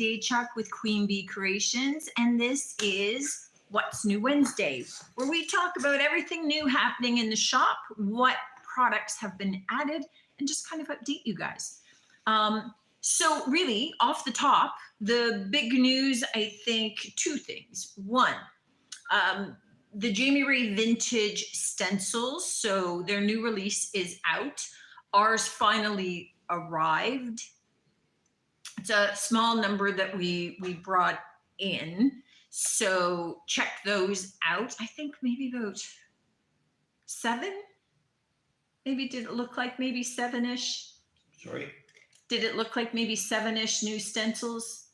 Day Chuck with Queen Bee Creations, and this is What's New Wednesday, where we talk about everything new happening in the shop, what products have been added, and just kind of update you guys. So really, off the top, the big news, I think, two things. One, the Jamie Ray Vintage stencils, so their new release is out. Ours finally arrived. It's a small number that we brought in, so check those out. I think maybe about 7. Maybe did it look like maybe 7-ish? Sorry? Did it look like maybe 7-ish new stencils?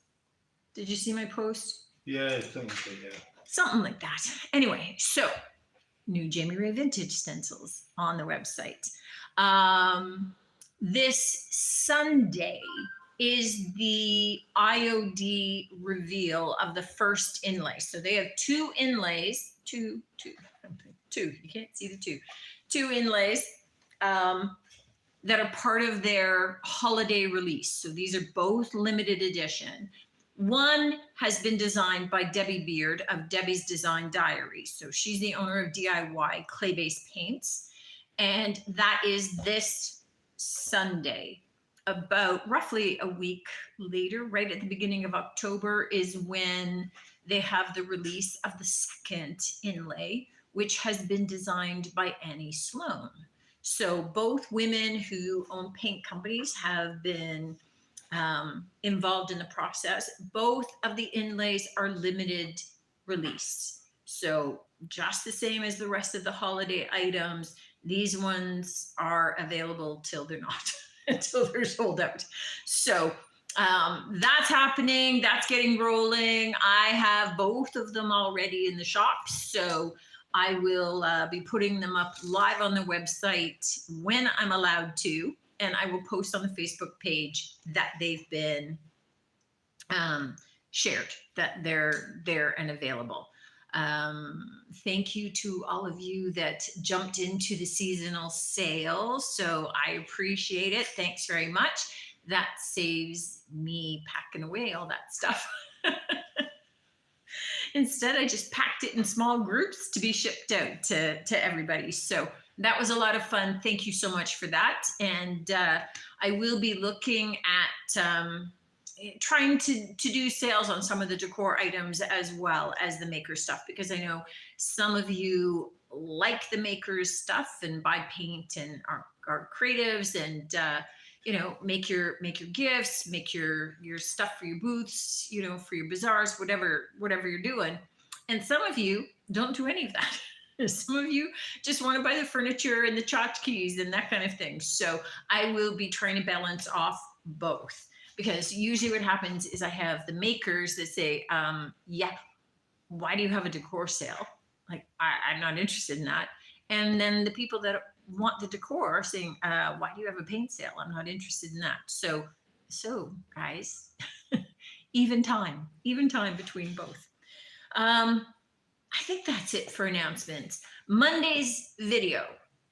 Did you see my post? Yeah, something like that. Something like that. Anyway, so new Jamie Ray Vintage stencils on the website. This Sunday is the IOD reveal of the first inlay. So they have 2 inlays, two, you can't see the 2 inlays that are part of their holiday release. So these are both limited edition. One has been designed by Debbie Beard of Debbie's Design Diary. So she's the owner of DIY Clay-Based Paints. And that is this Sunday. About roughly a week later, right at the beginning of October, is when they have the release of the second inlay, which has been designed by Annie Sloan. So both women who own paint companies have been involved in the process. Both of the inlays are limited release. So just the same as the rest of the holiday items, these ones are available till they're not, until they're sold out. So that's happening, that's getting rolling. I have both of them already in the shop. So I will be putting them up live on the website when I'm allowed to. And I will post on the Facebook page that they've been shared, that they're there and available. Thank you to all of you that jumped into the seasonal sale. So I appreciate it. Thanks very much. That saves me packing away all that stuff. Instead, I just packed it in small groups to be shipped out to everybody. So that was a lot of fun. Thank you so much for that. And I will be looking at trying to do sales on some of the decor items as well as the maker stuff, because I know some of you like the makers stuff and buy paint and are creatives and you know, make your gifts, make your stuff for your booths, you know, for your bazaars, whatever you're doing. And some of you don't do any of that. Some of you just want to buy the furniture and the tchotchkes and that kind of thing. So I will be trying to balance off both, because usually what happens is I have the makers that say, yeah, why do you have a decor sale? Like, I'm not interested in that. And then the people that want the decor are saying, why do you have a paint sale? I'm not interested in that. So guys, even time between both. I think that's it for announcements. Monday's video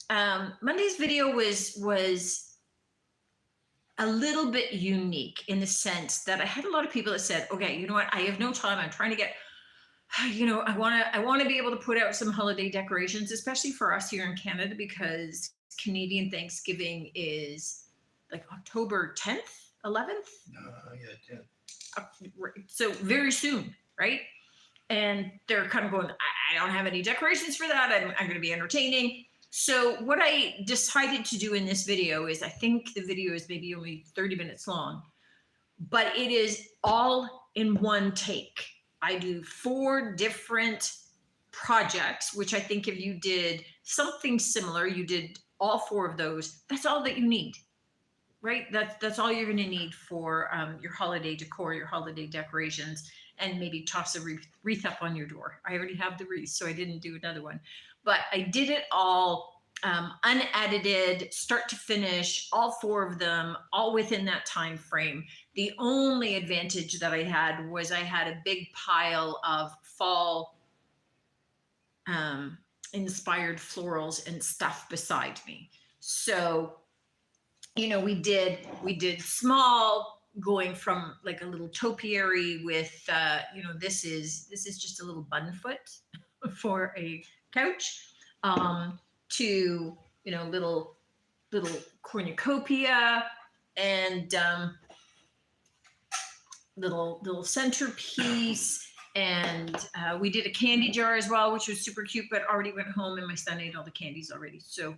was a little bit unique in the sense that I had a lot of people that said, okay, you know what? I have no time. I'm trying to get, you know, I want to be able to put out some holiday decorations, especially for us here in Canada, because Canadian Thanksgiving is like October 10th, 11th. Yeah, 10th. So very soon, right? And they're kind of going, I don't have any decorations for that. I'm going to be entertaining. So what I decided to do in this video is, I think the video is maybe only 30 minutes long, but it is all in one take. I do 4 different projects, which I think if you did something similar, you did all 4 of those, that's all that you need, right? That's all you're going to need for your holiday decor, your holiday decorations, and maybe toss a wreath up on your door. I already have the wreath, so I didn't do another one. But I did it all unedited, start to finish, all 4 of them, all within that time frame. The only advantage that I had was I had a big pile of fall inspired florals and stuff beside me. So, you know, we did small going from like a little topiary with, this is just a little bun foot for a couch, to, little cornucopia and little centerpiece. And we did a candy jar as well, which was super cute, but already went home and my son ate all the candies already. So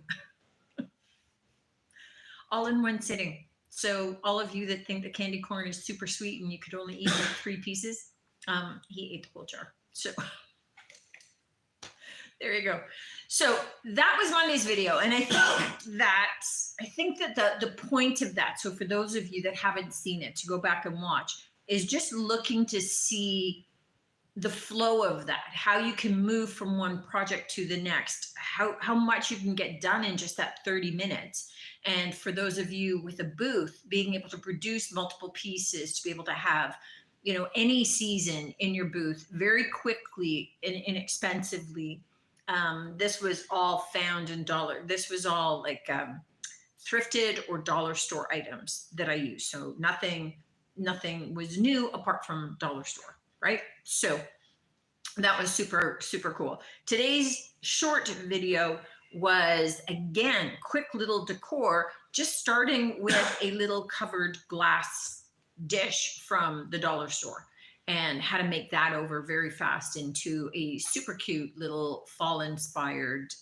all in one sitting. So all of you that think the candy corn is super sweet and you could only eat like 3 pieces, he ate the whole jar. So there you go. So that was Monday's video. And I think that the point of that, so for those of you that haven't seen it, to go back and watch, is just looking to see the flow of that, how you can move from one project to the next, how much you can get done in just that 30 minutes. And for those of you with a booth, being able to produce multiple pieces, to be able to have, any season in your booth very quickly and inexpensively. This was all found in this was all like thrifted or dollar store items that I use. So nothing was new apart from dollar store, right? So that was super, super cool. Today's short video was, again, quick little decor, just starting with a little covered glass dish from the dollar store, and how to make that over very fast into a super cute little fall inspired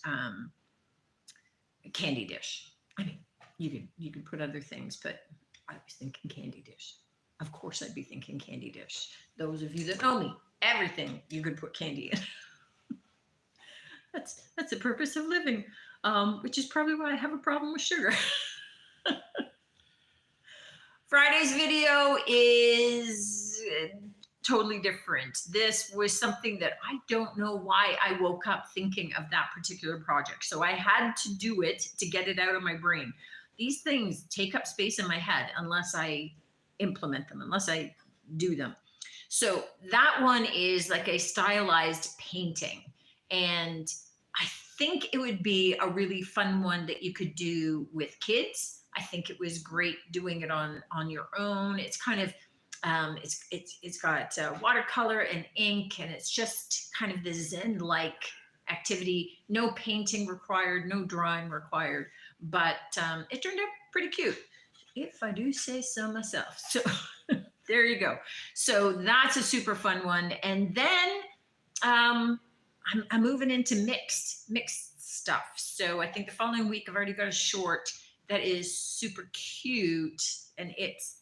candy dish. I mean, you could put other things, but I was thinking candy dish. Of course I'd be thinking candy dish. Those of you that know me, everything you could put candy in. That's the purpose of living, which is probably why I have a problem with sugar. Friday's video is totally different. This was something that I don't know why I woke up thinking of that particular project. So I had to do it to get it out of my brain. These things take up space in my head unless I implement them, unless I do them. So that one is like a stylized painting. And I think it would be a really fun one that you could do with kids. I think it was great doing it on your own. It's kind of, it's got watercolor and ink, and it's just kind of the Zen-like activity. No painting required, no drawing required, but it turned out pretty cute, if I do say so myself. So there you go. So that's a super fun one. And then I'm moving into mixed stuff. So I think the following week I've already got a short that is super cute, and it's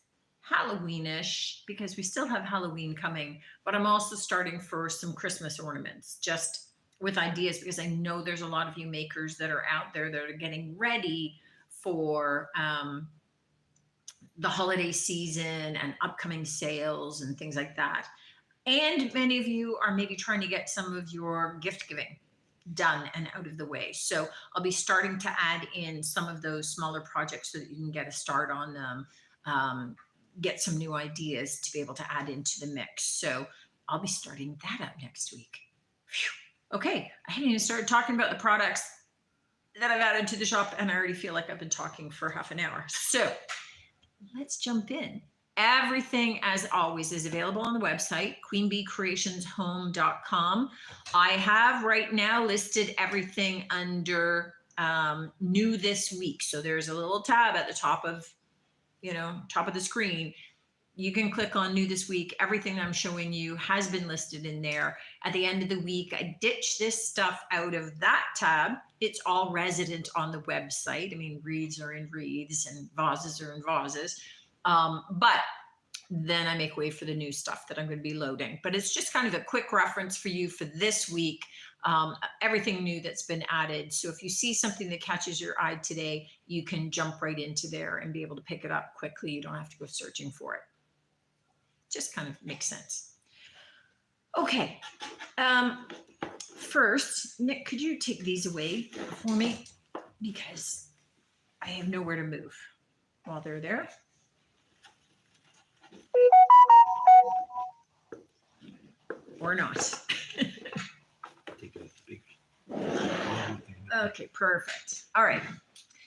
Halloweenish because we still have Halloween coming, but I'm also starting for some Christmas ornaments, just with ideas, because I know there's a lot of you makers that are out there that are getting ready for the holiday season and upcoming sales and things like that. And many of you are maybe trying to get some of your gift giving done and out of the way. So I'll be starting to add in some of those smaller projects so that you can get a start on them, get some new ideas to be able to add into the mix. So I'll be starting that up next week. Whew. Okay, I haven't even started talking about the products that I've added to the shop, and I already feel like I've been talking for half an hour. So let's jump in. Everything, as always, is available on the website, queenbeecreationshome.com. I have right now listed everything under new this week. So there's a little tab at the top of, top of the screen. You can click on new this week. Everything I'm showing you has been listed in there. At the end of the week, I ditch this stuff out of that tab. It's all resident on the website. I mean, wreaths are in wreaths and vases are in vases. But then I make way for the new stuff that I'm going to be loading. But it's just kind of a quick reference for you for this week, everything new that's been added. So if you see something that catches your eye today, you can jump right into there and be able to pick it up quickly. You don't have to go searching for it. Just kind of makes sense. Okay. First, Nick, could you take these away for me? Because I have nowhere to move while they're there. Or not. Okay, perfect. All right.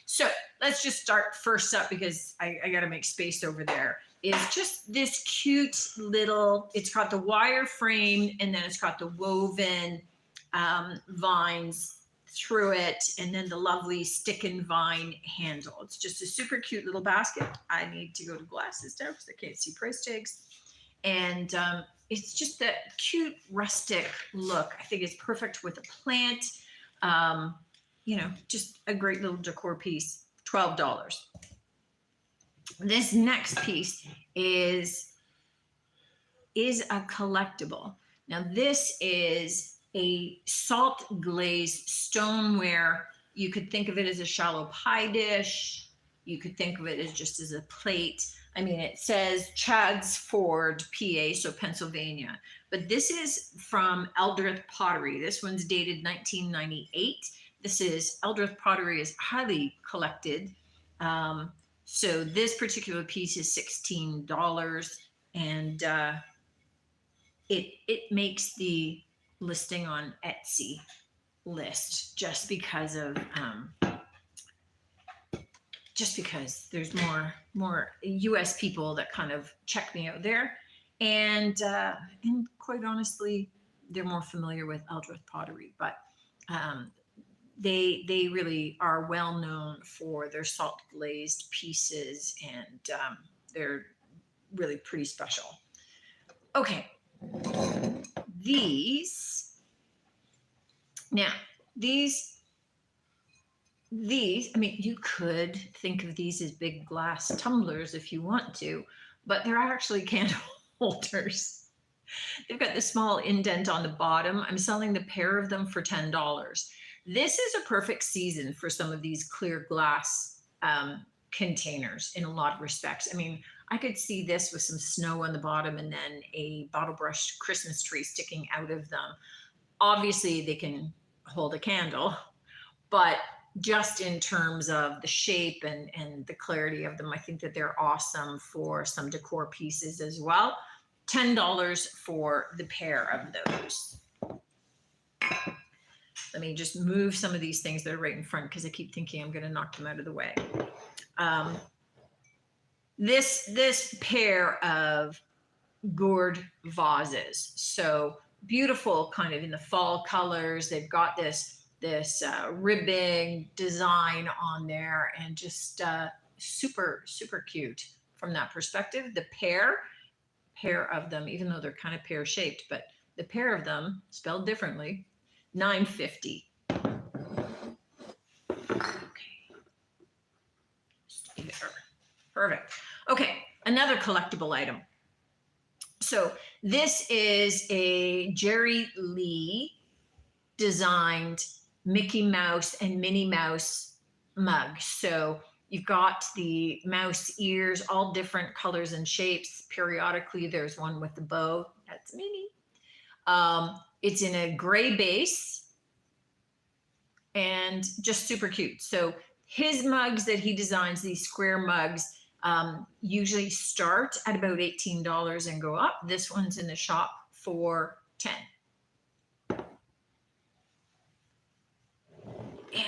So let's just start first up, because I got to make space over there, is just this cute little, it's got the wire frame and then it's got the woven vines through it, and then the lovely stick and vine handle. It's just a super cute little basket. I need to go to glasses now because I can't see price tags. And it's just that cute rustic look. I think it's perfect with a plant. Just a great little decor piece. $12. This next piece is a collectible. Now this is a salt glazed stoneware. You could think of it as a shallow pie dish. You could think of it as just as a plate. I mean, it says Chad's Ford, PA, so Pennsylvania. But this is from Eldrith Pottery. This one's dated 1998. This is Eldrith Pottery is highly collected. So this particular piece is $16, and it makes the listing on Etsy list just because there's more US people that kind of check me out there, and quite honestly, they're more familiar with Eldrith Pottery, but they really are well known for their salt glazed pieces, and they're really pretty special. Okay, these I mean, you could think of these as big glass tumblers if you want to, but they're actually candle holders. They've got the small indent on the bottom. I'm selling the pair of them for $10. This is a perfect season for some of these clear glass containers in a lot of respects. I mean, I could see this with some snow on the bottom and then a bottle brush Christmas tree sticking out of them. Obviously, they can hold a candle, but just in terms of the shape and the clarity of them, I think that they're awesome for some decor pieces as well. $10 for the pair of those. Let me just move some of these things that are right in front because I keep thinking I'm going to knock them out of the way. This pair of gourd vases, so beautiful, kind of in the fall colors. They've got this ribbing design on there, and just super cute from that perspective. The pair of them, even though they're kind of pear shaped, but the pair of them spelled differently, $9.50. Okay, stay there. Perfect. Okay, another collectible item. So this is a Jerry Lee designed Mickey Mouse and Minnie Mouse mug. So you've got the mouse ears, all different colors and shapes. Periodically, there's one with the bow. That's Minnie. It's in a gray base and just super cute. So his mugs that he designs, these square mugs, usually start at about $18 and go up. This one's in the shop for $10.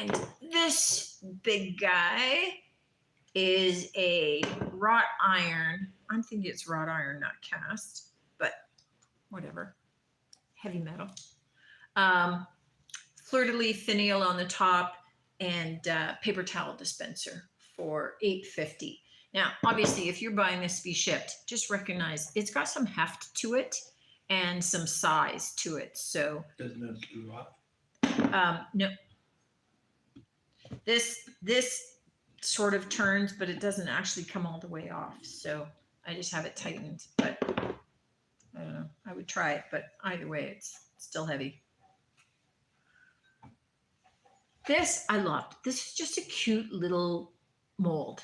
And this big guy is a wrought iron. I'm thinking it's wrought iron, not cast, but whatever. Heavy metal. Fleur-de-lis finial on the top, and paper towel dispenser for $8.50. Now, obviously, if you're buying this to be shipped, just recognize it's got some heft to it and some size to it. So Doesn't it screw up? no. This sort of turns, but it doesn't actually come all the way off. So I just have it tightened, but I don't know. I would try it, but either way, it's still heavy. This I loved. This is just a cute little mold,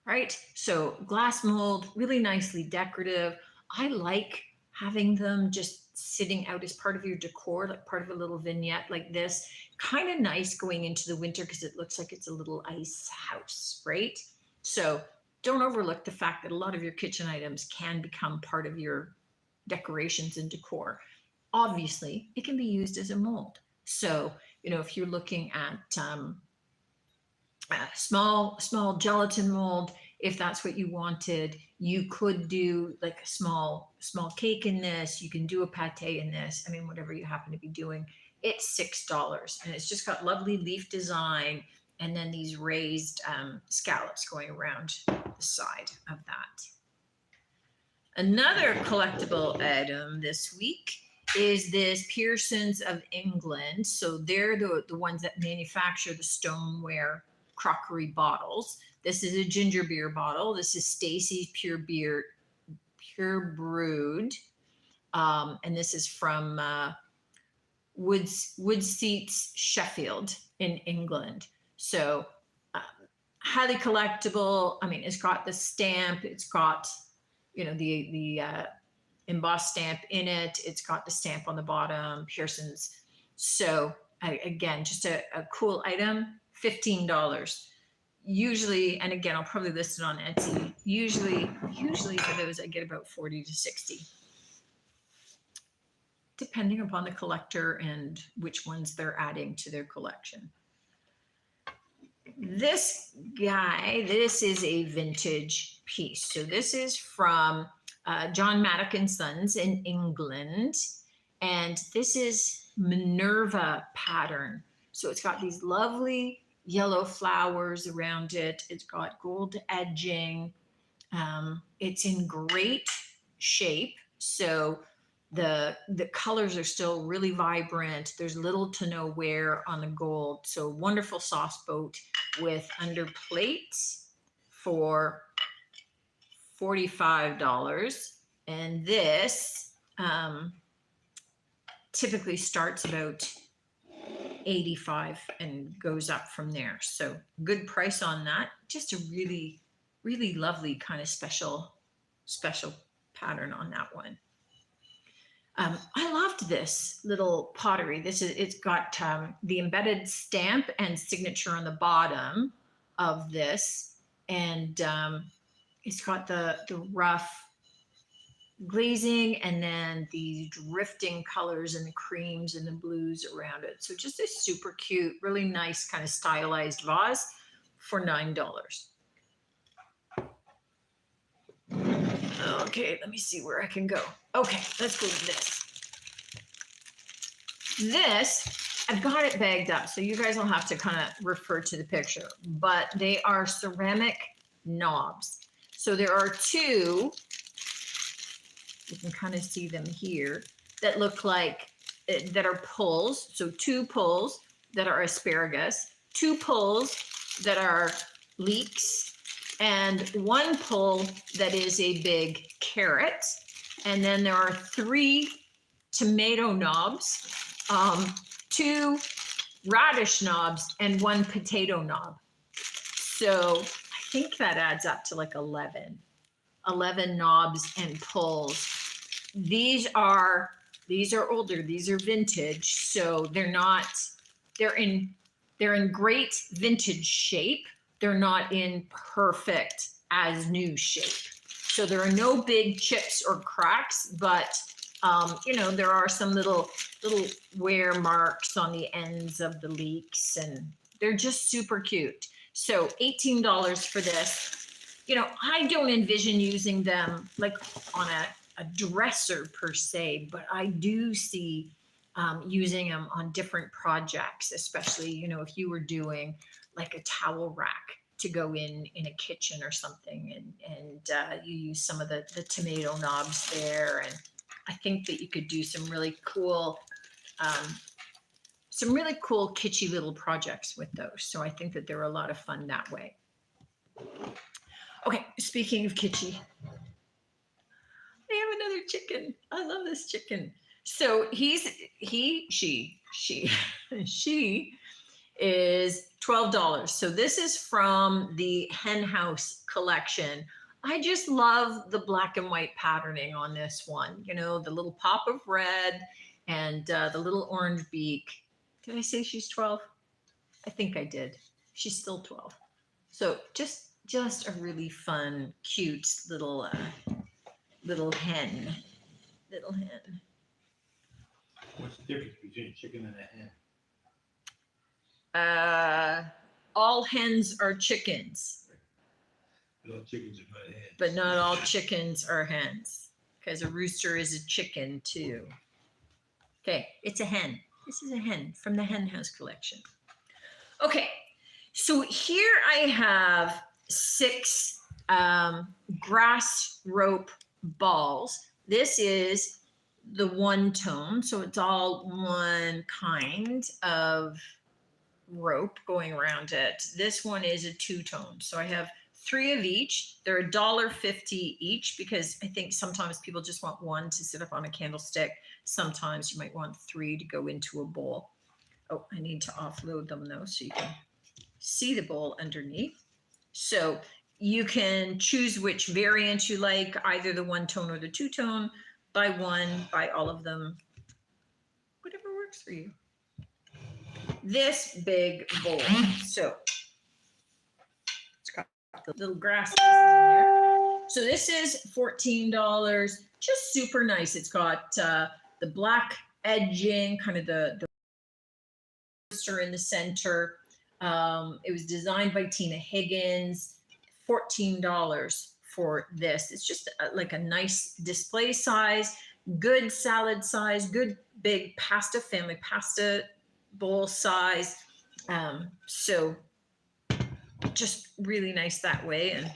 right? So glass mold, really nicely decorative. I like having them just sitting out as part of your decor, like part of a little vignette like this. Kind of nice going into the winter because it looks like it's a little ice house, right? So don't overlook the fact that a lot of your kitchen items can become part of your decorations and decor. Obviously, it can be used as a mold. So, if you're looking at small gelatin mold, if that's what you wanted. You could do like a small cake in this. You can do a pate in this. I mean, whatever you happen to be doing. It's $6, and it's just got lovely leaf design, and then these raised scallops going around the side of that. Another collectible item this week is this Pearsons of England. So they're the ones that manufacture the stoneware crockery bottles. This is a ginger beer bottle. This is Stacy's Pure Brewed. And this is from Woodseats, Sheffield in England. So highly collectible. I mean, it's got the stamp. It's got, the embossed stamp in it. It's got the stamp on the bottom, Pearson's. So again, just a cool item, $15. Usually, and again, I'll probably list it on Etsy. Usually for those, I get about 40 to 60, depending upon the collector and which ones they're adding to their collection. This is a vintage piece. So this is from John Maddock and Sons in England. And this is Minerva pattern. So it's got these lovely yellow flowers around it. It's got gold edging. It's in great shape. So the colors are still really vibrant. There's little to no wear on the gold. So wonderful sauce boat with under plates for $45. And this typically starts about $85 and goes up from there. So good price on that. Just a really, really lovely kind of special pattern on that one. I loved this little pottery. It's got the embedded stamp and signature on the bottom of this. And it's got the rough glazing and then the drifting colors and the creams and the blues around it. So just a super cute, really nice kind of stylized vase for $9. Okay, let me see where I can go. Okay, let's go to this. This, I've got it bagged up, so you guys will have to kind of refer to the picture, but they are ceramic knobs. So there are two, you can kind of see them here, that look like, that are pulls. So two pulls that are asparagus, two pulls that are leeks, and one pull that is a big carrot. And then there are three tomato knobs, two radish knobs, and one potato knob. So I think that adds up to like 11 knobs and pulls. These are older, these are vintage. So they're in great vintage shape. They're not in perfect as new shape. So there are no big chips or cracks, but there are some little wear marks on the ends of the leeks, and they're just super cute. So $18 for this. I don't envision using them like on a dresser per se, but I do see using them on different projects, especially, if you were doing like a towel rack to go in a kitchen or something, and you use some of the tomato knobs there. And I think that you could do some really cool kitschy little projects with those. So I think that they're a lot of fun that way. Okay, speaking of kitschy, they have another chicken. I love this chicken. So she is $12. So this is from the Hen House collection. I just love the black and white patterning on this one. The little pop of red and the little orange beak. Did I say she's 12? I think I did. She's still 12. So just a really fun, cute little hen. Little hen. What's the difference between a chicken and a hen? All hens are chickens. But all chickens are not hens. but not all chickens are hens, because a rooster is a chicken too. Okay, it's a hen. This is a hen from the Hen House collection. Okay, so here I have 6 grass rope balls. This is the one tone, so it's all one kind of rope going around it. This one is a 2-tone, so I have 3 of each. They're $1.50 each, because I think sometimes people just want one to sit up on a candlestick. Sometimes you might want 3 to go into a bowl. Oh, I need to offload them though, so you can see the bowl underneath. So you can choose which variant you like, either the 1-tone or the 2-tone. Buy one, buy all of them, whatever works for you. This big bowl, so it's got the little grass pieces in there. So this is $14, just super nice. It's got the black edging, kind of the rooster in the center. It was designed by Tina Higgins. $14 for this. It's just like a nice display size, good salad size, good big pasta, family pasta bowl size. So just really nice that way. And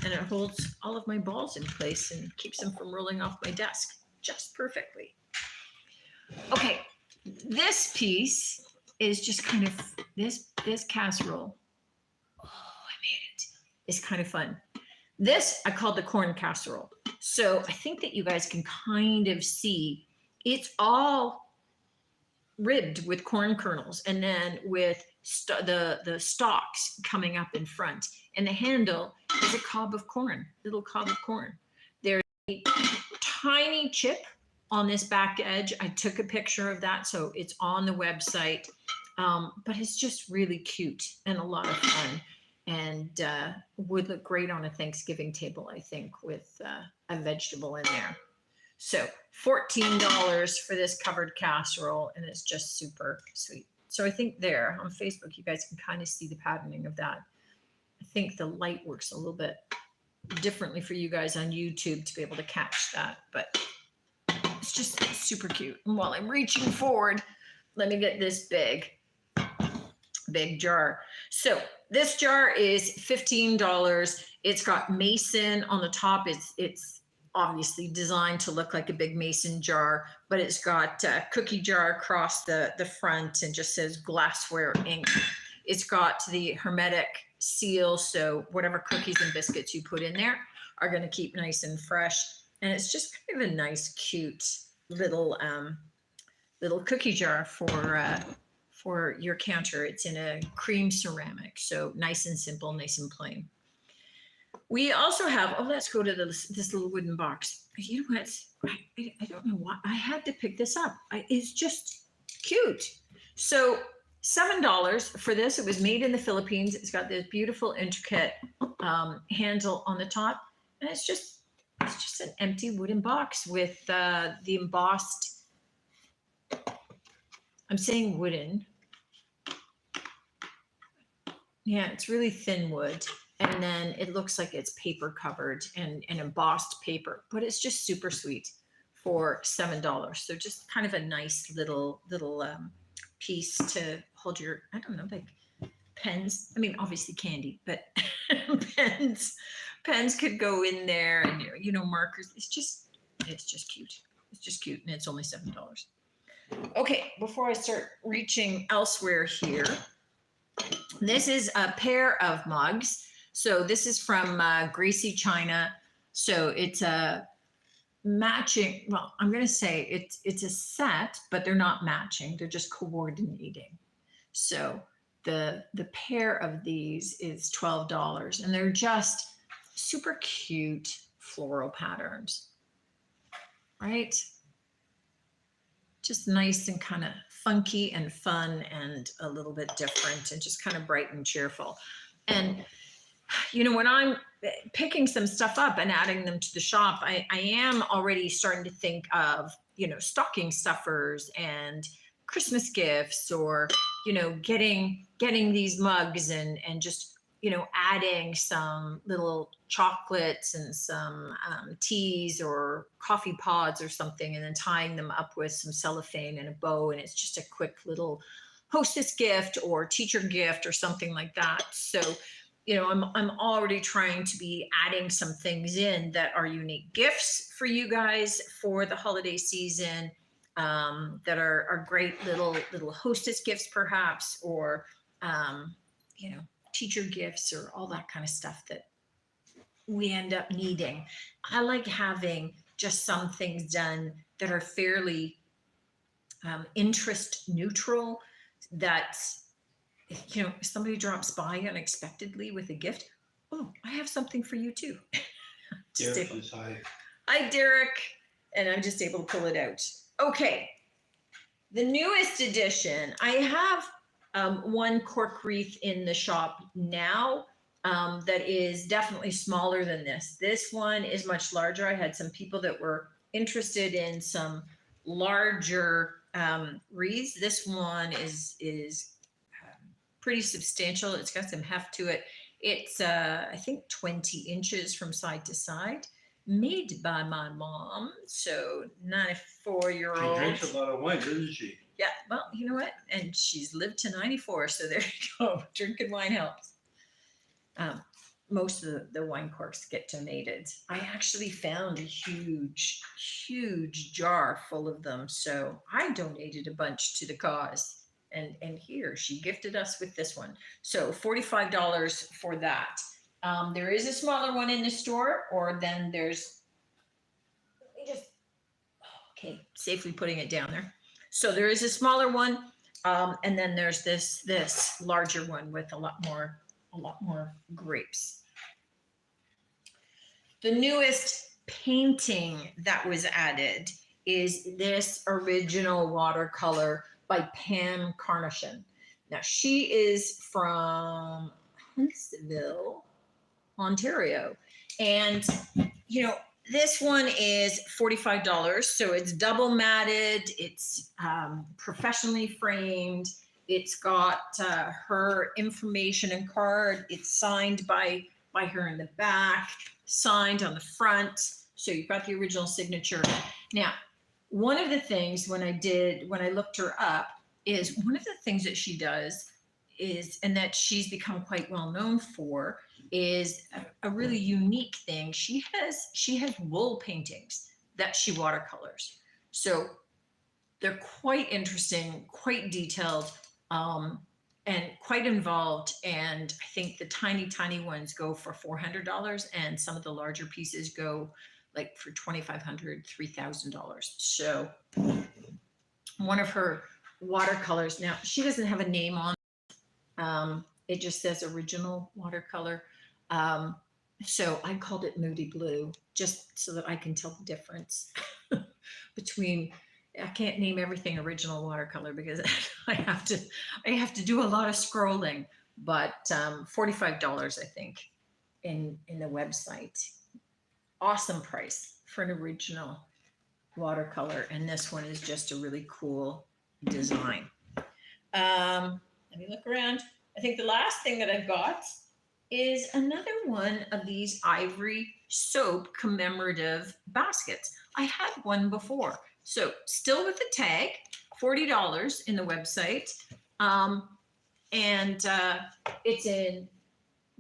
it holds all of my balls in place and keeps them from rolling off my desk just perfectly. Okay, this piece is just kind of this casserole. Oh, I made it. It's kind of fun. This I call the corn casserole. So I think that you guys can kind of see it's all ribbed with corn kernels, and then with the stalks coming up in front, and the handle is a cob of corn, little cob of corn. There's a tiny chip on this back edge. I took a picture of that, so it's on the website. But it's just really cute and a lot of fun, and would look great on a Thanksgiving table, I think, with a vegetable in there. So $14 for this covered casserole, and it's just super sweet. So I think there on Facebook, you guys can kind of see the patterning of that. I think the light works a little bit differently for you guys on YouTube to be able to catch that, but it's just super cute. And while I'm reaching forward, let me get this big jar. So this jar is $15. It's got mason on the top. It's obviously designed to look like a big mason jar, but it's got a cookie jar across the front and just says glassware Inc. It's got the hermetic seal, so whatever cookies and biscuits you put in there are going to keep nice and fresh. And it's just kind of a nice, cute little cookie jar for your counter. It's in a cream ceramic, so nice and simple, nice and plain. We also have, let's go to this little wooden box. You know what? I don't know why. I had to pick this up. It's just cute. So $7 for this. It was made in the Philippines. It's got this beautiful, intricate handle on the top. And it's just an empty wooden box with the embossed, I'm saying wooden. Yeah, it's really thin wood. And then it looks like it's paper covered and embossed paper, but it's just super sweet for $7. So just kind of a nice little piece to hold your, I don't know, like pens. I mean, obviously candy, but pens could go in there, and markers. It's just cute. It's just cute, and it's only $7. Okay, before I start reaching elsewhere here, this is a pair of mugs. So this is from Gracie China. So it's a matching, well, I'm going to say it's a set, but they're not matching. They're just coordinating. So the pair of these is $12, and they're just super cute floral patterns, right? Just nice and kind of funky and fun and a little bit different and just kind of bright and cheerful. And when I'm picking some stuff up and adding them to the shop, I am already starting to think of, stocking stuffers and Christmas gifts, or, getting these mugs and just adding some little chocolates and some teas or coffee pods or something, and then tying them up with some cellophane and a bow. And it's just a quick little hostess gift or teacher gift or something like that. So, I'm already trying to be adding some things in that are unique gifts for you guys for the holiday season, that are great little hostess gifts, perhaps, or you know, teacher gifts or all that kind of stuff that we end up needing. I like having just some things done that are fairly interest neutral, that if somebody drops by unexpectedly with a gift, oh, I have something for you too. Derek is high. Hi, Derek. And I'm just able to pull it out. Okay. The newest edition, I have one cork wreath in the shop now that is definitely smaller than this. This one is much larger. I had some people that were interested in some larger wreaths. This one is pretty substantial. It's got some heft to it. It's I think 20 inches from side to side, made by my mom. So 94-year-old. She drinks a lot of wine, doesn't she? Yeah, well, you know what? And she's lived to 94, so there you go. Drinking wine helps. Most of the wine corks get donated. I actually found a huge, huge jar full of them, so I donated a bunch to the cause. And here, she gifted us with this one. So $45 for that. There is a smaller one in the store, or then there's, okay, safely putting it down there. So there is a smaller one, and then there's this larger one with a lot more grapes. The newest painting that was added is this original watercolor by Pam Carnation. Now she is from Huntsville, Ontario, and this one is $45. So it's double matted. It's professionally framed. It's got her information and card. It's signed by her in the back, signed on the front. So you've got the original signature. Now, one of the things when I looked her up, is one of the things that she does is, and that she's become quite well known for, is a really unique thing. She has wool paintings that she watercolors. So they're quite interesting, quite detailed, and quite involved. And I think the tiny ones go for $400, and some of the larger pieces go like for $2,500, $3,000. So one of her watercolors, now she doesn't have a name on it. It just says original watercolor. So I called it Moody Blue, just so that I can tell the difference between, I can't name everything original watercolor because I have to do a lot of scrolling, but $45, I think, in the website. Awesome price for an original watercolor. And this one is just a really cool design. Let me look around. I think the last thing that I've got is another one of these ivory soap commemorative baskets. I had one before. So still with the tag, $40 in the website. And it's in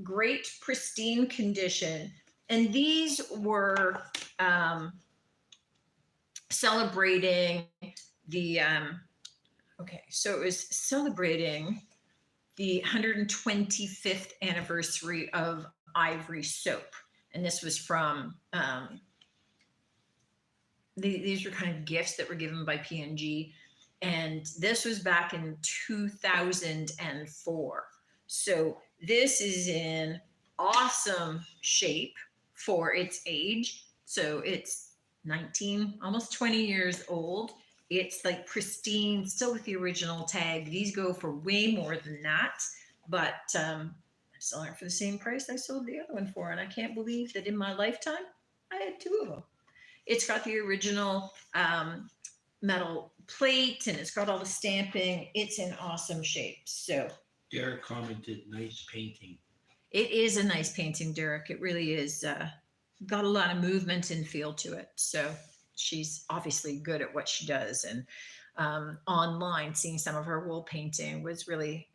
great pristine condition. And these were celebrating the, so it was celebrating the 125th anniversary of Ivory Soap. And this was from, these were kind of gifts that were given by P&G. And this was back in 2004. So this is in awesome shape for its age. So it's 19, almost 20 years old. It's like pristine, still with the original tag. These go for way more than that, but I'm selling it for the same price I sold the other one for. And I can't believe that in my lifetime, I had two of them. It's got the original metal plate, and it's got all the stamping. It's in awesome shape. So Derek commented, nice painting. It is a nice painting, Derek. It really is. Got a lot of movement and feel to it. So she's obviously good at what she does. And online, seeing some of her wool painting was really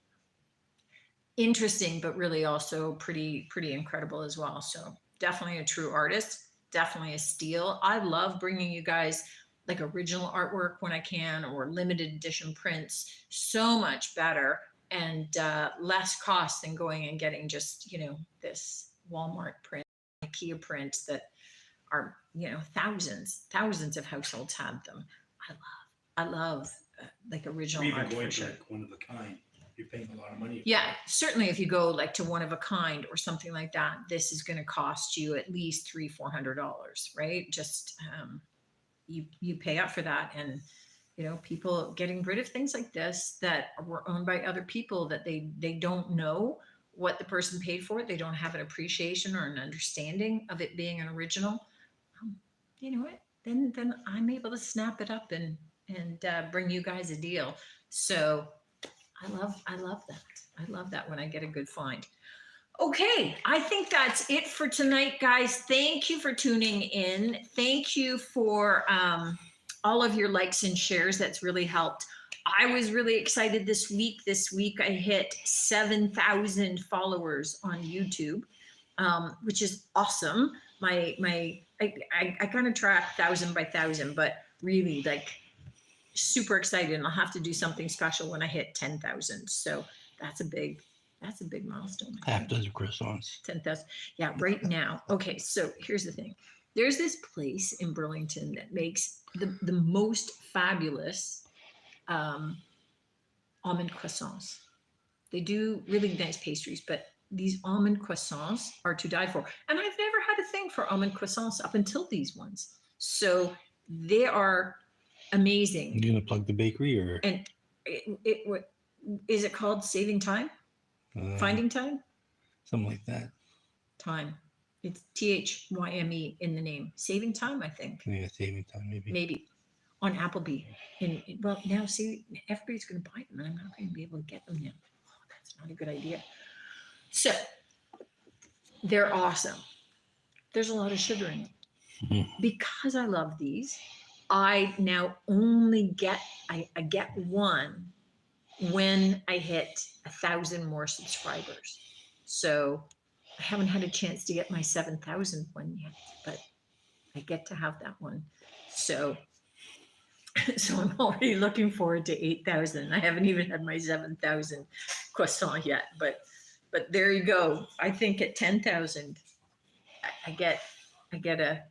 interesting, but really also pretty incredible as well. So definitely a true artist, definitely a steal. I love bringing you guys like original artwork when I can, or limited edition prints. So much better and less cost than going and getting just, you know, this Walmart print, IKEA print that are, you know, thousands of households have them. I love like Or original even art going for to sure. like one of a kind, you're paying a lot of money. Yeah, certainly if you go like to one of a kind or something like that, this is going to cost you at least $300-400, right? Just you pay up for that. And you know, people getting rid of things like this that were owned by other people that they don't know what the person paid for it. They don't have an appreciation or an understanding of it being an original. You know what? Then I'm able to snap it up and bring you guys a deal. So I love that. I love that when I get a good find. Okay, I think that's it for tonight, guys. Thank you for tuning in. Thank you for all of your likes and shares. That's really helped. I was really excited this week. This week I hit 7,000 followers on YouTube, which is awesome. I kind of track 1,000 by 1,000, but really like super excited. And I'll have to do something special when I hit 10,000. So that's a big milestone. Half dozen croissants. 10,000. Yeah, right now. Okay, so here's the thing. There's this place in Burlington that makes the most fabulous almond croissants. They do really nice pastries, but these almond croissants are to die for. And I've never had a thing for almond croissants up until these ones. So they are amazing. You gonna plug the bakery or And what is it called? Saving time? Finding time? something like that? Time. It's THYME in the name. Saving time, I think. Yeah, saving time maybe. Maybe on Applebee. Well, now see, everybody's going to buy them, and I'm not going to be able to get them now. Oh, that's not a good idea. So they're awesome. There's a lot of sugar in them. Mhm. Because I love these, I now only get I get one when I hit 1,000 more subscribers. So I haven't had a chance to get my 7,000 one yet, but I get to have that one. So I'm already looking forward to 8,000. I haven't even had my 7,000 croissant yet, but there you go. I think at 10,000, I get a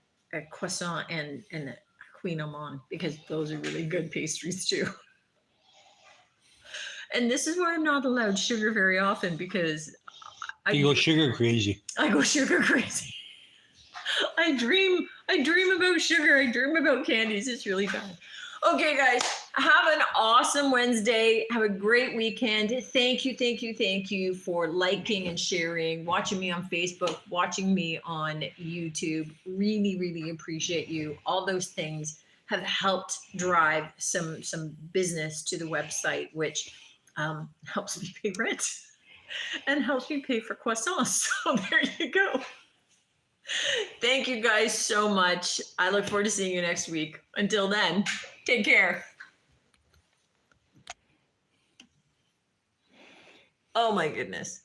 croissant and a Queen Amand, because those are really good pastries too. And this is why I'm not allowed sugar very often, because You go sugar crazy. I go sugar crazy. I dream about sugar. I dream about candies. It's really bad. Okay, guys, have an awesome Wednesday. Have a great weekend. Thank you for liking and sharing, watching me on Facebook, watching me on YouTube. Really appreciate you. All those things have helped drive some business to the website, which helps me pay rent and helps me pay for croissants. So there you go. Thank you guys so much. I look forward to seeing you next week. Until then, take care. Oh my goodness.